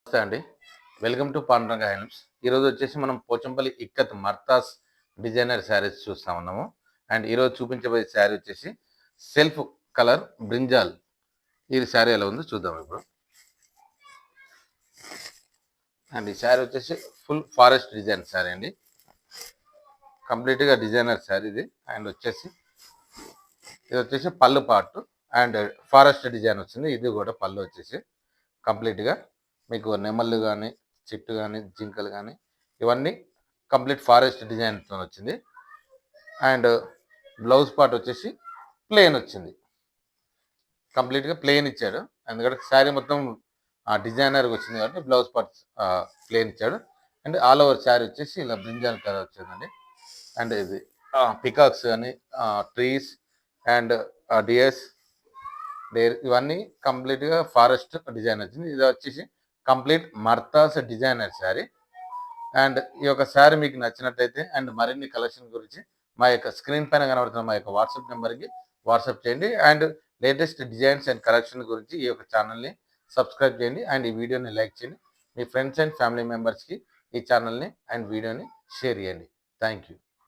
నమస్తే అండి. Welcome to Panduranga handlooms. ఈరోజు వచ్చేసి మనం పోచంపల్లి ఇక్కత్ మర్తాస్ డిజైనర్ శారీస్ చూస్తా ఉన్నాము. అండ్ ఈరోజు చూపించబోయే శారీ వచ్చేసి సెల్ఫ్ కలర్ బ్రింజాల్. ఈ శారీ ఎలా ఉందో చూద్దాం ఇప్పుడు. అండ్ ఈ శారీ వచ్చేసి ఫుల్ ఫారెస్ట్ డిజైన్ శారీ అండి. కంప్లీట్గా డిజైనర్ శారీ ఇది. అండ్ వచ్చేసి ఇది వచ్చేసి పళ్ళు పార్ట్ అండ్ ఫారెస్ట్ డిజైన్ వచ్చింది. ఇది కూడా పళ్ళు వచ్చేసి కంప్లీట్గా మీకు నెమళ్ళు కానీ, చెట్టు కానీ, జింకలు కానీ ఇవన్నీ కంప్లీట్ ఫారెస్ట్ డిజైన్తో వచ్చింది. అండ్ బ్లౌజ్ పార్ట్ వచ్చేసి ప్లెయిన్ వచ్చింది. కంప్లీట్గా ప్లెయిన్ ఇచ్చాడు. ఎందుకంటే శారీ మొత్తం డిజైనర్గా వచ్చింది కాబట్టి బ్లౌజ్ పార్ట్ ప్లెయిన్ ఇచ్చాడు. అండ్ ఆల్ ఓవర్ శారీ వచ్చేసి ఇలా బ్రింజాల్ కలర్ వచ్చిందండి. అండ్ ఇది పికాక్స్ కానీ, ట్రీస్ అండ్ డియర్స్ ఇవన్నీ కంప్లీట్గా ఫారెస్ట్ డిజైన్ వచ్చింది. ఇది వచ్చేసి కంప్లీట్ మర్తాస్ డిజైనర్ శారీ. అండ్ ఈ యొక్క శారీ మీకు నచ్చినట్టయితే అండ్ మరిన్ని కలెక్షన్ గురించి మా యొక్క స్క్రీన్ పైన కనబడుతున్న మా యొక్క వాట్సాప్ నెంబర్కి వాట్సాప్ చేయండి. And latest designs and collection గురించి ఈ యొక్క ఛానల్ని సబ్స్క్రైబ్ చేయండి. అండ్ ఈ వీడియోని లైక్ చేయండి. మీ ఫ్రెండ్స్ అండ్ ఫ్యామిలీ మెంబర్స్కి ఈ ఛానల్ని అండ్ వీడియోని షేర్ చేయండి. Thank you.